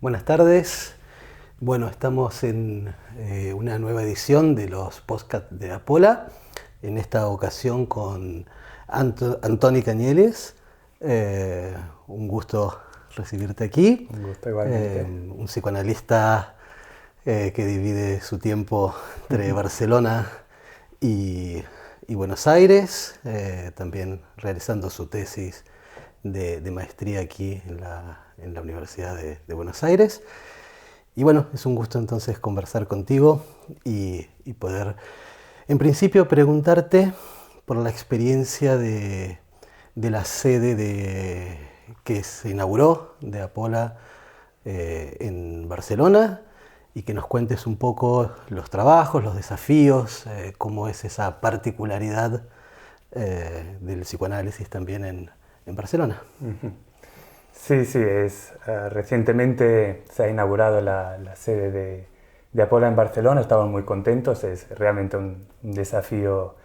Buenas tardes. Bueno, estamos en una nueva edición de los podcasts de Apola, en esta ocasión con Antoni Cañeles. Un gusto recibirte aquí. Un gusto igualmente. Un psicoanalista que divide su tiempo entre Barcelona y Buenos Aires, también realizando su tesis de maestría aquí en la Universidad de Buenos Aires. Y bueno, es un gusto entonces conversar contigo y poder, en principio, preguntarte por la experiencia de la sede que se inauguró de Apola en Barcelona, y que nos cuentes un poco los trabajos, los desafíos, cómo es esa particularidad del psicoanálisis también en Barcelona. Sí, recientemente se ha inaugurado la sede de Apola en Barcelona. Estamos muy contentos, es realmente un desafío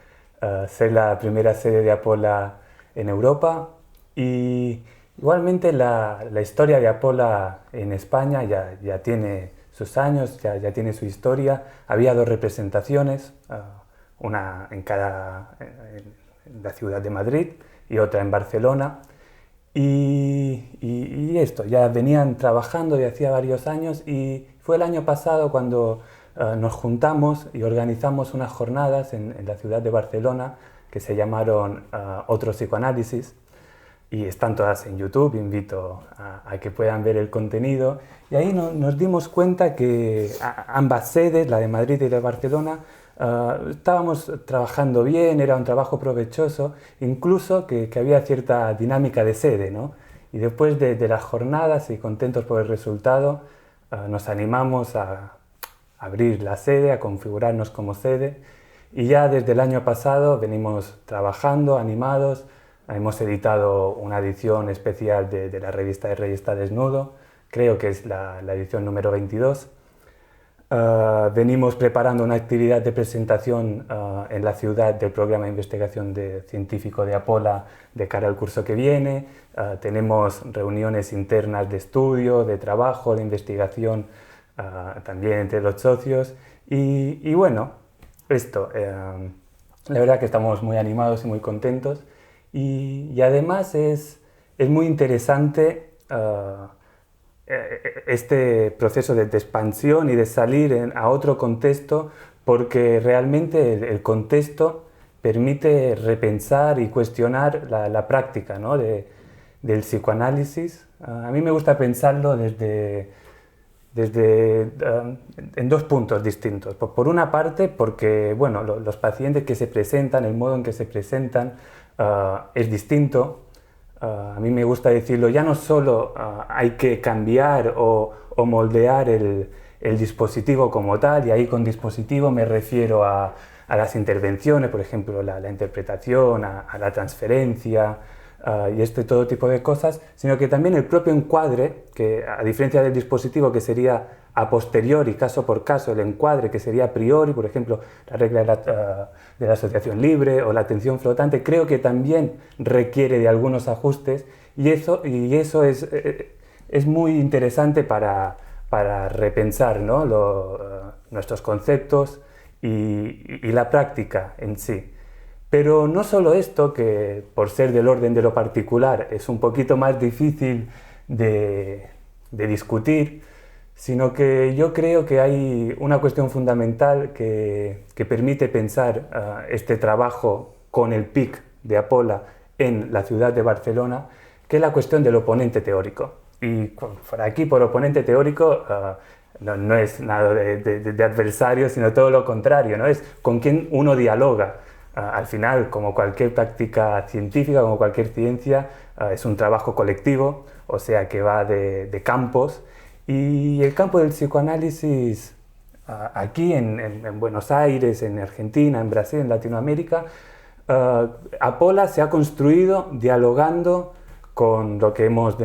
ser la primera sede de Apola en Europa. Y igualmente la historia de Apola en España ya tiene sus años, ya tiene su historia. Había dos representaciones, una en la ciudad de Madrid y otra en Barcelona. Y esto, ya venían trabajando de hacía varios años, y fue el año pasado cuando nos juntamos y organizamos unas jornadas en la ciudad de Barcelona que se llamaron Otro Psicoanálisis, y están todas en YouTube. Invito a que puedan ver el contenido. Y ahí nos dimos cuenta que ambas sedes, la de Madrid y la de Barcelona, estábamos trabajando bien, era un trabajo provechoso, incluso que había cierta dinámica de sede, ¿no? Y después de las jornadas, y contentos por el resultado, nos animamos a abrir la sede, a configurarnos como sede, y ya desde el año pasado venimos trabajando, animados. Hemos editado una edición especial de la revista de Rey está desnudo, creo que es la edición número 22. Venimos preparando una actividad de presentación en la ciudad del programa de investigación científico de Apola de cara al curso que viene. Tenemos reuniones internas de estudio, de trabajo, de investigación, también entre los socios. Y bueno, la verdad que estamos muy animados y muy contentos. Y además es muy interesante este proceso de expansión y de salir a otro contexto, porque realmente el contexto permite repensar y cuestionar la práctica, ¿no? del psicoanálisis. A mí me gusta pensarlo en dos puntos distintos. Por una parte, porque bueno, los pacientes que se presentan, el modo en que se presentan es distinto. A mí me gusta decirlo, ya no solo hay que cambiar o moldear el dispositivo como tal, y ahí con dispositivo me refiero a las intervenciones, por ejemplo, la interpretación, a la transferencia y todo tipo de cosas, sino que también el propio encuadre, que a diferencia del dispositivo, que sería a posteriori, caso por caso, el encuadre, que sería a priori, por ejemplo, la regla de la asociación libre o la atención flotante, creo que también requiere de algunos ajustes, y eso es muy interesante para repensar, ¿no? Nuestros conceptos y la práctica en sí. Pero no solo esto, que por ser del orden de lo particular es un poquito más difícil de discutir, sino que yo creo que hay una cuestión fundamental que permite pensar este trabajo con el PIC de Apola en la ciudad de Barcelona, que es la cuestión del oponente teórico. Y por aquí, por oponente teórico, no es nada de adversario, sino todo lo contrario, ¿no? Es con quien uno dialoga. Al final, como cualquier práctica científica, como cualquier ciencia, es un trabajo colectivo, o sea que va de campos. Y el campo del psicoanálisis aquí en Buenos Aires, en Argentina, en Brasil, en Latinoamérica, Apola se ha construido dialogando con lo que hemos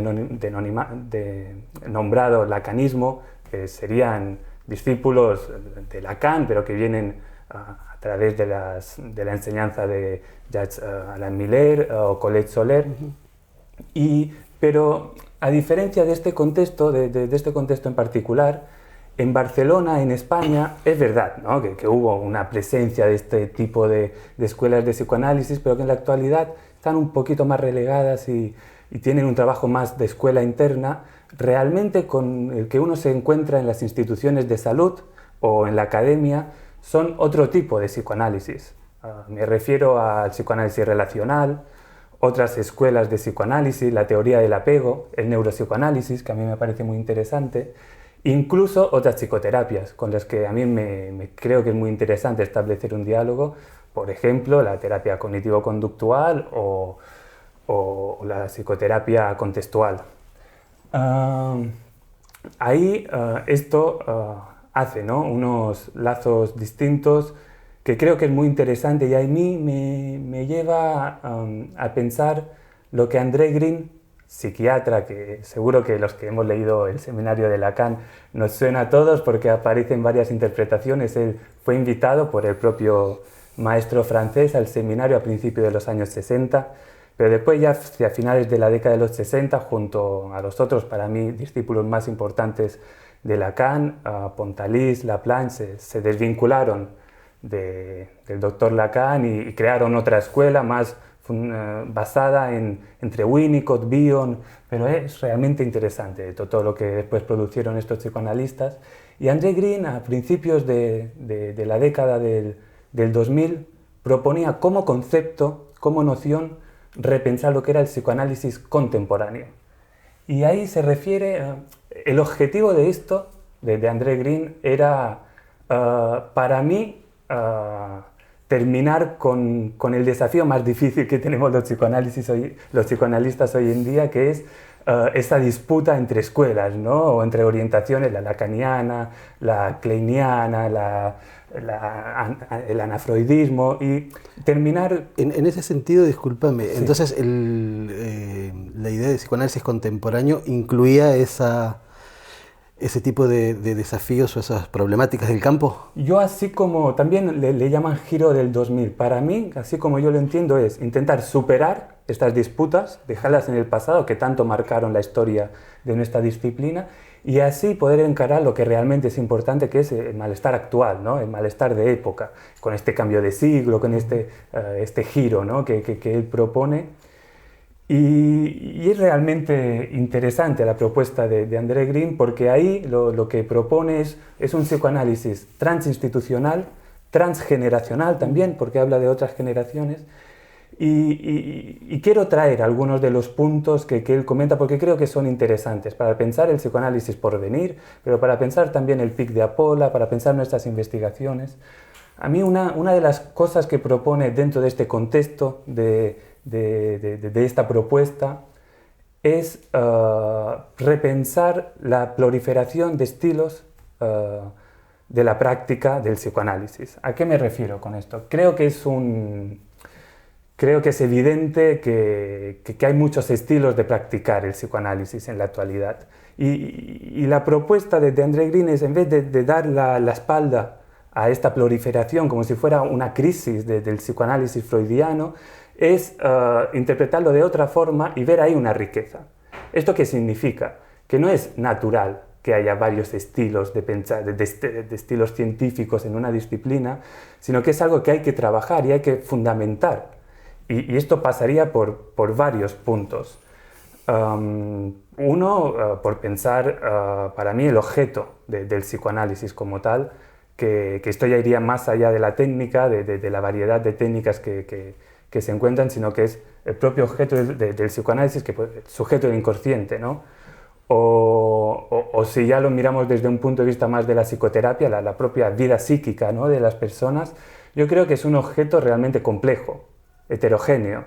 nombrado lacanismo, que serían discípulos de Lacan, pero que vienen a través de la enseñanza de Jacques Alain Miller o Colette Soler. Y Pero a diferencia de este contexto, de este contexto en particular, en Barcelona, en España, es verdad, ¿no?, que hubo una presencia de este tipo de escuelas de psicoanálisis, pero que en la actualidad están un poquito más relegadas y tienen un trabajo más de escuela interna, realmente con el que uno se encuentra en las instituciones de salud o en la academia son otro tipo de psicoanálisis. Me refiero al psicoanálisis relacional, otras escuelas de psicoanálisis, la teoría del apego, el neuropsicoanálisis, que a mí me parece muy interesante, incluso otras psicoterapias con las que a mí me creo que es muy interesante establecer un diálogo, por ejemplo, la terapia cognitivo-conductual o la psicoterapia contextual. Ahí esto hace, ¿no?, unos lazos distintos que creo que es muy interesante, y a mí me lleva a pensar lo que André Green, psiquiatra, que seguro que los que hemos leído el seminario de Lacan nos suena a todos porque aparecen varias interpretaciones. Él fue invitado por el propio maestro francés al seminario a principios de los años 60, pero después ya hacia finales de la década de los 60, junto a los otros, para mí, discípulos más importantes de Lacan, Pontalis, Laplanche, se desvincularon del doctor Lacan y crearon otra escuela más basada entre Winnicott, Bion, pero es realmente interesante todo lo que después produjeron estos psicoanalistas. Y André Green, a principios de la década del 2000, proponía como concepto, como noción, repensar lo que era el psicoanálisis contemporáneo. Y ahí se refiere, el objetivo de esto, de André Green, era, para mí, terminar con el desafío más difícil que tenemos los psicoanalistas hoy en día, que es esa disputa entre escuelas, ¿no?, o entre orientaciones, la lacaniana, la kleiniana, el anafreudismo, y terminar... En ese sentido, discúlpame, sí. Entonces la idea de psicoanálisis contemporáneo incluía ese tipo de desafíos o esas problemáticas del campo. Yo, así como también le llaman giro del 2000, para mí, así como yo lo entiendo, es intentar superar estas disputas, dejarlas en el pasado, que tanto marcaron la historia de nuestra disciplina, y así poder encarar lo que realmente es importante, que es el malestar actual, ¿no?, el malestar de época, con este cambio de siglo, con este giro, ¿no?, que él propone. Y es realmente interesante la propuesta de André Green, porque ahí lo que propone es un psicoanálisis transinstitucional, transgeneracional también, porque habla de otras generaciones, y quiero traer algunos de los puntos que él comenta, porque creo que son interesantes para pensar el psicoanálisis por venir, pero para pensar también el PIC de Apola, para pensar nuestras investigaciones. A mí una de las cosas que propone dentro de este contexto de esta propuesta es repensar la proliferación de estilos de la práctica del psicoanálisis. ¿A qué me refiero con esto? Creo que es evidente que hay muchos estilos de practicar el psicoanálisis en la actualidad. Y la propuesta de André Green es, en vez de dar la espalda a esta proliferación como si fuera una crisis del psicoanálisis freudiano, es interpretarlo de otra forma y ver ahí una riqueza. ¿Esto qué significa? Que no es natural que haya varios estilos de pensar, de estilos científicos en una disciplina, sino que es algo que hay que trabajar y hay que fundamentar. Y esto pasaría por varios puntos. Uno, por pensar, para mí, el objeto del psicoanálisis como tal, que esto ya iría más allá de la técnica, de la variedad de técnicas que se encuentran, sino que es el propio objeto del psicoanálisis, que el sujeto del inconsciente, ¿no? O si ya lo miramos desde un punto de vista más de la psicoterapia, la propia vida psíquica, ¿no?, de las personas, yo creo que es un objeto realmente complejo, heterogéneo.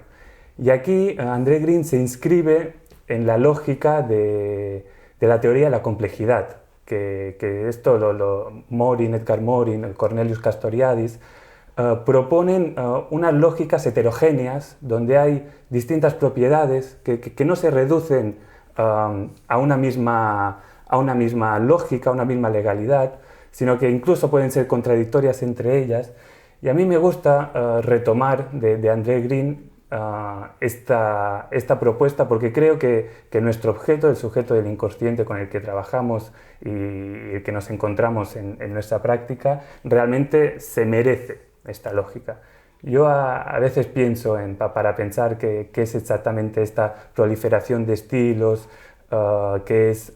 Y aquí André Green se inscribe en la lógica de la teoría de la complejidad, que esto Edgar Morin, Cornelius Castoriadis, proponen unas lógicas heterogéneas donde hay distintas propiedades que no se reducen a una misma lógica, a una misma legalidad, sino que incluso pueden ser contradictorias entre ellas. Y a mí me gusta retomar de André Green esta propuesta porque creo que nuestro objeto, el sujeto del inconsciente con el que trabajamos y el que nos encontramos en nuestra práctica, realmente se merece esta lógica. Yo a veces pienso, para pensar qué es exactamente esta proliferación de estilos, qué es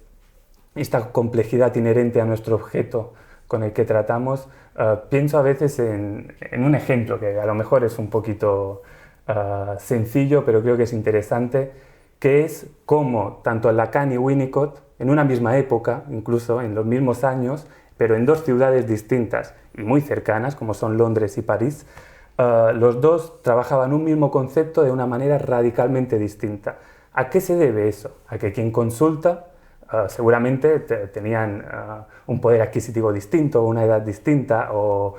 esta complejidad inherente a nuestro objeto con el que tratamos, pienso a veces en un ejemplo que a lo mejor es un poquito sencillo, pero creo que es interesante, que es cómo tanto Lacan y Winnicott, en una misma época, incluso en los mismos años, pero en dos ciudades distintas y muy cercanas, como son Londres y París, los dos trabajaban un mismo concepto de una manera radicalmente distinta. ¿A qué se debe eso? A que quien consulta seguramente tenían un poder adquisitivo distinto, una edad distinta, o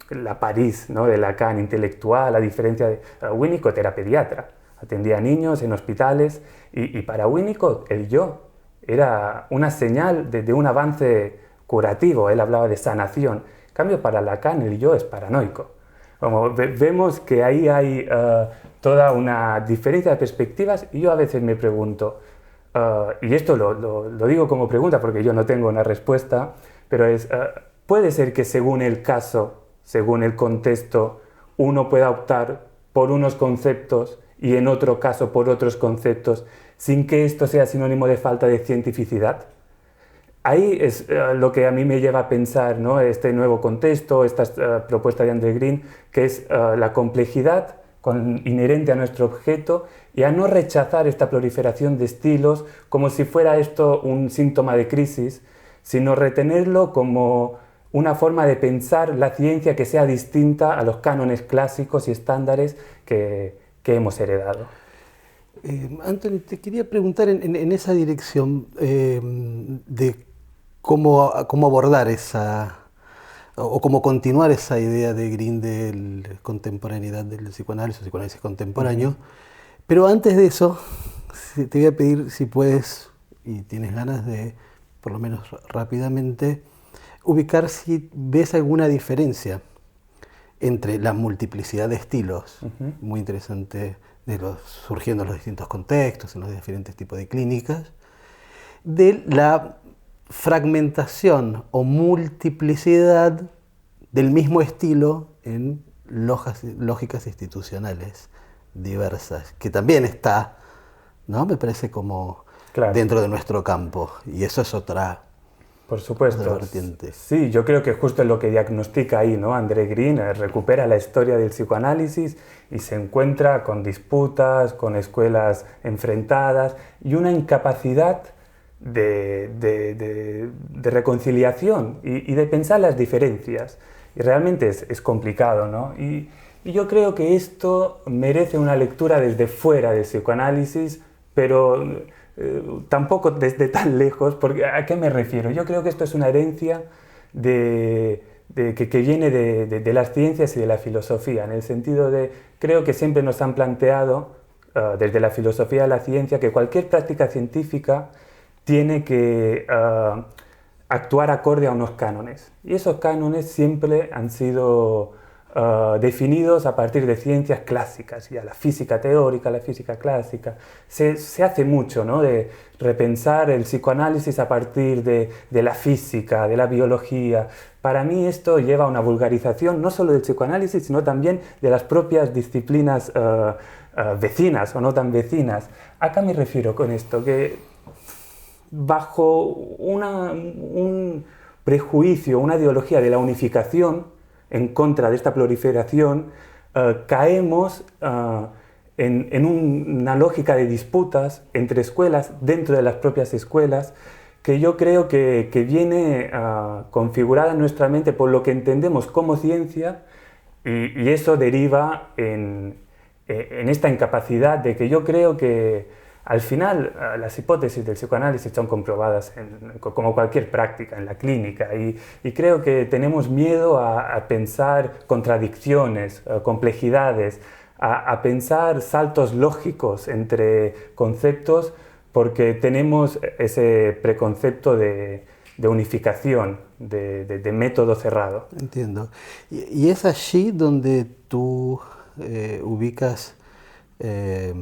la París, ¿no?, de Lacan intelectual, a diferencia de Winnicott era pediatra, atendía a niños en hospitales, y para Winnicott el yo era una señal de un avance curativo, él hablaba de sanación. En cambio, para Lacan el yo es paranoico. Como vemos que ahí hay toda una diferencia de perspectivas, y yo a veces me pregunto, y esto lo digo como pregunta porque yo no tengo una respuesta, pero puede ser que según el caso, según el contexto, uno pueda optar por unos conceptos y en otro caso por otros conceptos, sin que esto sea sinónimo de falta de cientificidad. Ahí es lo que a mí me lleva a pensar, ¿no?, este nuevo contexto, esta propuesta de Andre Green, que es la complejidad inherente a nuestro objeto, y a no rechazar esta proliferación de estilos como si fuera esto un síntoma de crisis, sino retenerlo como una forma de pensar la ciencia que sea distinta a los cánones clásicos y estándares que hemos heredado. Anthony, te quería preguntar en esa dirección de cómo abordar o cómo continuar esa idea de Green de la contemporaneidad del psicoanálisis contemporáneo. Pero antes de eso, te voy a pedir si puedes, y tienes ganas de, por lo menos rápidamente, ubicar si ves alguna diferencia entre la multiplicidad de estilos, muy interesante, surgiendo en los distintos contextos, en los diferentes tipos de clínicas, de la fragmentación o multiplicidad del mismo estilo en lógicas institucionales diversas, que también está, ¿no?, me parece como dentro de nuestro campo, y eso es otra, por supuesto, otra vertiente. Sí, yo creo que justo es lo que diagnostica ahí, ¿no?, Andre Green, recupera la historia del psicoanálisis y se encuentra con disputas, con escuelas enfrentadas y una incapacidad de reconciliación y de pensar las diferencias, y realmente es complicado, ¿no? Y yo creo que esto merece una lectura desde fuera del psicoanálisis, pero tampoco desde tan lejos, porque ¿a qué me refiero? Yo creo que esto es una herencia que viene de las ciencias y de la filosofía, en el sentido de, creo que siempre nos han planteado, desde la filosofía a la ciencia, que cualquier práctica científica tiene que actuar acorde a unos cánones, y esos cánones siempre han sido definidos a partir de ciencias clásicas, ya la física teórica, la física clásica. Se hace mucho, ¿no?, de repensar el psicoanálisis a partir de la física, de la biología. Para mí esto lleva a una vulgarización no solo del psicoanálisis, sino también de las propias disciplinas vecinas o no tan vecinas. ¿A qué me refiero con esto? Que bajo un prejuicio, una ideología de la unificación, en contra de esta proliferación, caemos en una lógica de disputas entre escuelas, dentro de las propias escuelas, que yo creo que viene configurada en nuestra mente por lo que entendemos como ciencia, y eso deriva en esta incapacidad de que yo creo que al final las hipótesis del psicoanálisis son comprobadas como cualquier práctica en la clínica, y creo que tenemos miedo a pensar contradicciones, complejidades, a pensar saltos lógicos entre conceptos, porque tenemos ese preconcepto de unificación, de método cerrado. Entiendo. Y es allí donde tú ubicas eh,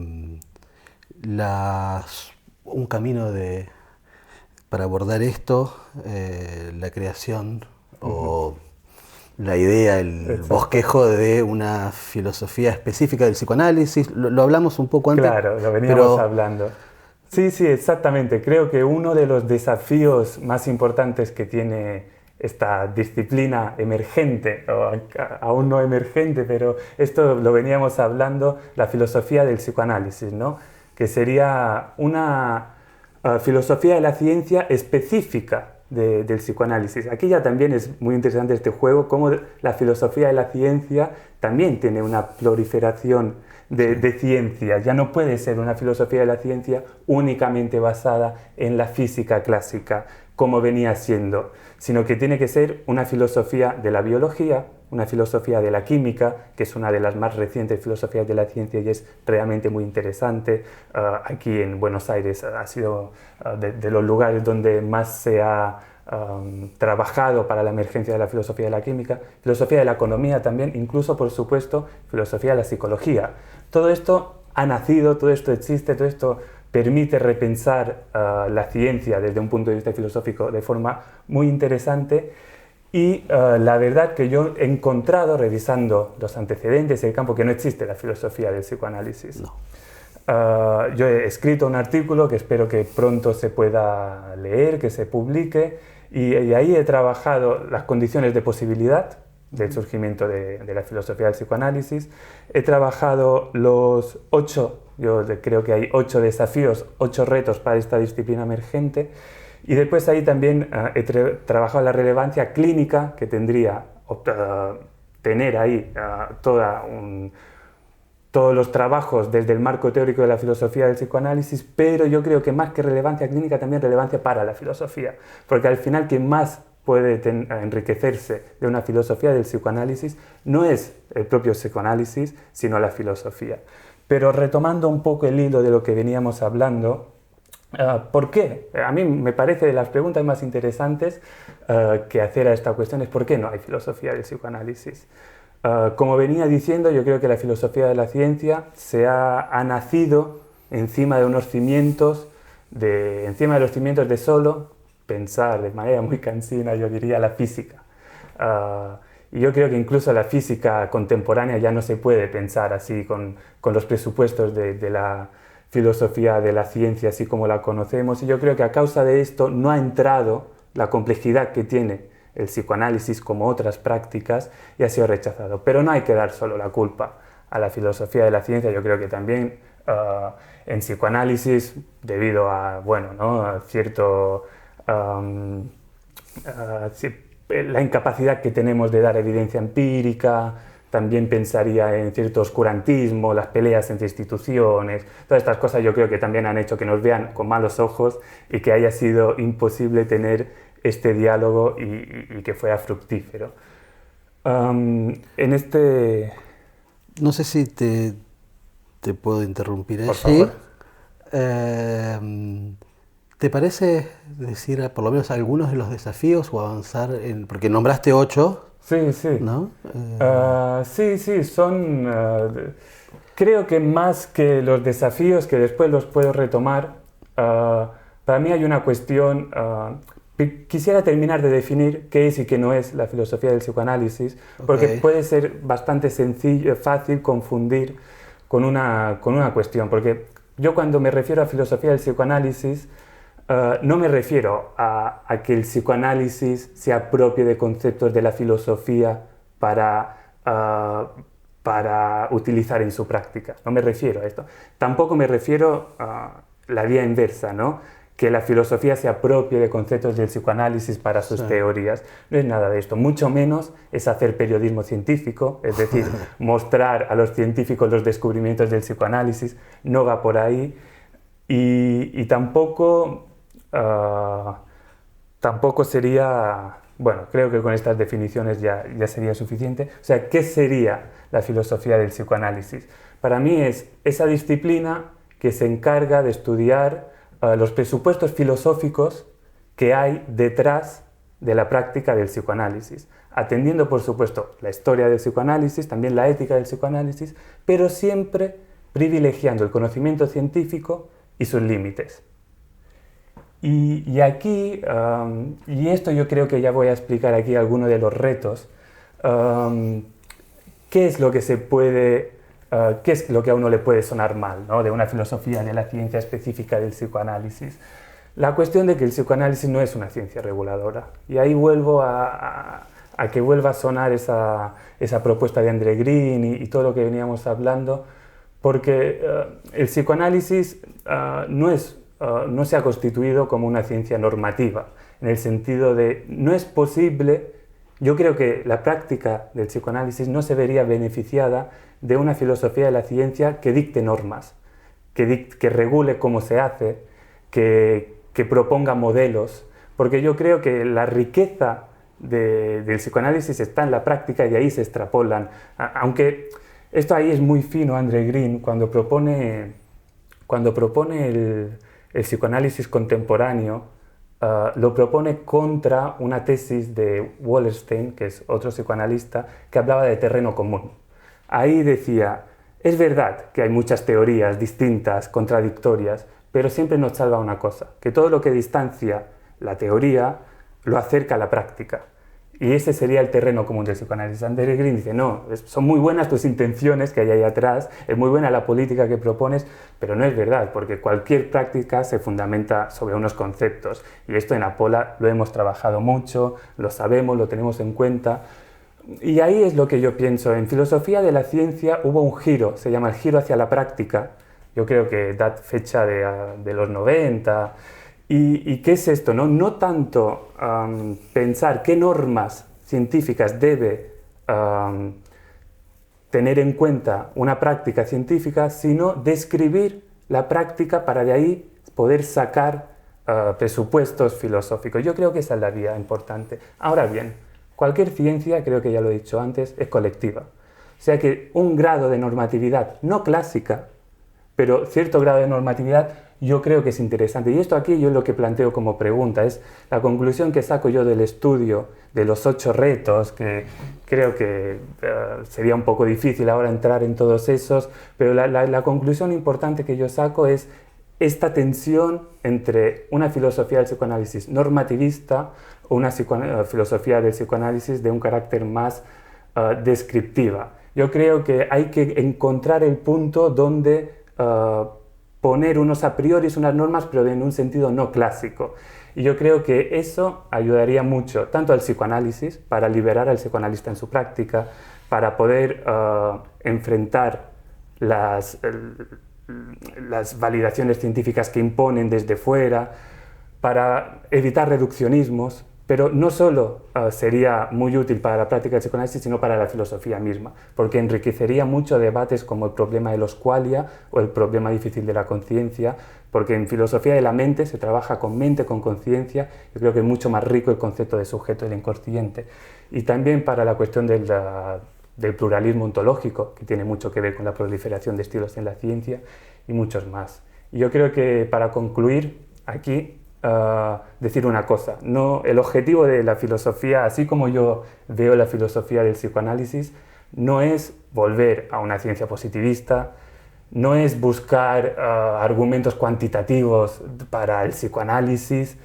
un camino para abordar esto, la creación o la idea, el Exacto. bosquejo de una filosofía específica del psicoanálisis. Lo hablamos un poco antes. Claro, lo veníamos hablando. Sí, sí, exactamente. Creo que uno de los desafíos más importantes que tiene esta disciplina emergente, o aún no emergente, pero esto lo veníamos hablando, la filosofía del psicoanálisis, ¿no? Que sería una filosofía de la ciencia específica del psicoanálisis. Aquí ya también es muy interesante este juego, cómo la filosofía de la ciencia también tiene una proliferación de ciencia. Ya no puede ser una filosofía de la ciencia únicamente basada en la física clásica, como venía siendo, sino que tiene que ser una filosofía de la biología, una filosofía de la química, que es una de las más recientes filosofías de la ciencia y es realmente muy interesante. Aquí en Buenos Aires ha sido de los lugares donde más se ha trabajado para la emergencia de la filosofía de la química, filosofía de la economía también, incluso, por supuesto, filosofía de la psicología. Todo esto ha nacido, todo esto existe, todo esto permite repensar la ciencia desde un punto de vista filosófico de forma muy interesante. Y la verdad que yo he encontrado, revisando los antecedentes del campo, que no existe la filosofía del psicoanálisis. No. Yo he escrito un artículo que espero que pronto se pueda leer, que se publique, y ahí he trabajado las condiciones de posibilidad del surgimiento de la filosofía del psicoanálisis. He trabajado los 8, yo creo que hay 8 desafíos, 8 retos para esta disciplina emergente. Y después ahí también he trabajado la relevancia clínica que tendría tener ahí todos los trabajos desde el marco teórico de la filosofía del psicoanálisis, pero yo creo que más que relevancia clínica, también relevancia para la filosofía, porque al final quien más puede enriquecerse de una filosofía del psicoanálisis no es el propio psicoanálisis, sino la filosofía. Pero retomando un poco el hilo de lo que veníamos hablando, ¿por qué? A mí me parece de las preguntas más interesantes que hacer a esta cuestión es ¿por qué no hay filosofía del psicoanálisis? Como venía diciendo, yo creo que la filosofía de la ciencia ha nacido encima de unos cimientos, encima de los cimientos de solo pensar de manera muy cansina, yo diría, la física. Y yo creo que incluso la física contemporánea ya no se puede pensar así con los presupuestos de la filosofía de la ciencia así como la conocemos, y yo creo que a causa de esto no ha entrado la complejidad que tiene el psicoanálisis como otras prácticas y ha sido rechazado. Pero no hay que dar solo la culpa a la filosofía de la ciencia. Yo creo que también en psicoanálisis, debido a, bueno, ¿no?, a cierto la incapacidad que tenemos de dar evidencia empírica, también pensaría en cierto oscurantismo, las peleas entre instituciones, todas estas cosas yo creo que también han hecho que nos vean con malos ojos y que haya sido imposible tener este diálogo y que fuera fructífero. En este... No sé si te puedo interrumpir allí. Por favor. ¿Te parece decir por lo menos algunos de los desafíos o avanzar porque nombraste 8? Sí, sí. ¿No? Sí, son... creo que más que los desafíos, que después los puedo retomar, para mí hay una cuestión... quisiera terminar de definir qué es y qué no es la filosofía del psicoanálisis, porque puede ser bastante fácil confundir con una cuestión, porque yo cuando me refiero a filosofía del psicoanálisis, no me refiero a que el psicoanálisis se apropie de conceptos de la filosofía para utilizar en su práctica. No me refiero a esto. Tampoco me refiero a la vía inversa, ¿no?, que la filosofía se apropie de conceptos del psicoanálisis para sus teorías. No es nada de esto. Mucho menos es hacer periodismo científico, es decir, mostrar a los científicos los descubrimientos del psicoanálisis. No va por ahí. Y tampoco sería... Bueno, creo que con estas definiciones ya sería suficiente. O sea, ¿qué sería la filosofía del psicoanálisis? Para mí es esa disciplina que se encarga de estudiar los presupuestos filosóficos que hay detrás de la práctica del psicoanálisis, atendiendo, por supuesto, la historia del psicoanálisis, también la ética del psicoanálisis, pero siempre privilegiando el conocimiento científico y sus límites. Y aquí, y esto yo creo que ya voy a explicar aquí algunos de los retos, qué es lo que se puede, qué es lo que a uno le puede sonar mal, ¿no?, de una filosofía de la ciencia específica del psicoanálisis. La cuestión de que el psicoanálisis no es una ciencia reguladora. Y ahí vuelvo a que vuelva a sonar esa propuesta de André Green y todo lo que veníamos hablando, porque el psicoanálisis no se ha constituido como una ciencia normativa, en el sentido de no es posible. Yo creo que la práctica del psicoanálisis no se vería beneficiada de una filosofía de la ciencia que dicte normas, que regule cómo se hace, que proponga modelos, porque yo creo que la riqueza del psicoanálisis está en la práctica y de ahí se extrapolan. Aunque esto ahí es muy fino, André Green, cuando propone el psicoanálisis contemporáneo, lo propone contra una tesis de Wallerstein, que es otro psicoanalista, que hablaba de terreno común. Ahí decía, es verdad que hay muchas teorías distintas, contradictorias, pero siempre nos salva una cosa, que todo lo que distancia la teoría lo acerca a la práctica. Y ese sería el terreno común del psicoanálisis. André Green dice, no, son muy buenas tus intenciones que hay ahí atrás, es muy buena la política que propones, pero no es verdad, porque cualquier práctica se fundamenta sobre unos conceptos. Y esto en Apola lo hemos trabajado mucho, lo sabemos, lo tenemos en cuenta. Y ahí es lo que yo pienso. En filosofía de la ciencia hubo un giro, se llama el giro hacia la práctica. Yo creo que da fecha de los 90. ¿Y qué es esto? No tanto pensar qué normas científicas debe tener en cuenta una práctica científica, sino describir la práctica para de ahí poder sacar presupuestos filosóficos. Yo creo que esa es la vía importante. Ahora bien, cualquier ciencia, creo que ya lo he dicho antes, es colectiva. O sea que un grado de normatividad no clásica, pero cierto grado de normatividad yo creo que es interesante. Y esto aquí yo lo que planteo como pregunta es la conclusión que saco yo del estudio de los 8 retos, que creo que sería un poco difícil ahora entrar en todos esos, pero la conclusión importante que yo saco es esta tensión entre una filosofía del psicoanálisis normativista o una filosofía del psicoanálisis de un carácter más descriptiva. Yo creo que hay que encontrar el punto donde poner unos a priori, unas normas, pero en un sentido no clásico. Y yo creo que eso ayudaría mucho, tanto al psicoanálisis, para liberar al psicoanalista en su práctica, para poder enfrentar las validaciones científicas que imponen desde fuera, para evitar reduccionismos, pero no solo sería muy útil para la práctica del psicoanálisis, sino para la filosofía misma, porque enriquecería mucho debates como el problema de los qualia o el problema difícil de la conciencia, porque en filosofía de la mente se trabaja con mente, con conciencia. Yo creo que es mucho más rico el concepto de sujeto del inconsciente. Y también para la cuestión del pluralismo ontológico, que tiene mucho que ver con la proliferación de estilos en la ciencia, y muchos más. Y yo creo que para concluir aquí, decir una cosa, el objetivo de la filosofía, así como yo veo la filosofía del psicoanálisis, no es volver a una ciencia positivista, no es buscar argumentos cuantitativos para el psicoanálisis,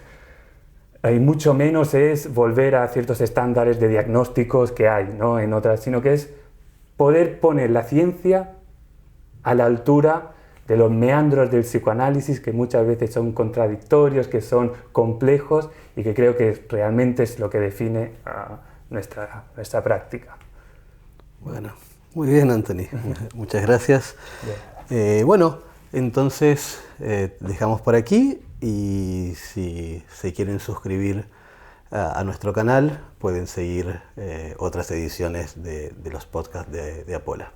y mucho menos es volver a ciertos estándares de diagnósticos que hay, ¿no?, en otras, sino que es poder poner la ciencia a la altura de los meandros del psicoanálisis, que muchas veces son contradictorios, que son complejos, y que creo que realmente es lo que define nuestra práctica. Bueno, muy bien, Anthony. Muchas gracias. Bueno, entonces dejamos por aquí, y si se quieren suscribir a nuestro canal, pueden seguir otras ediciones de los podcasts de Apola.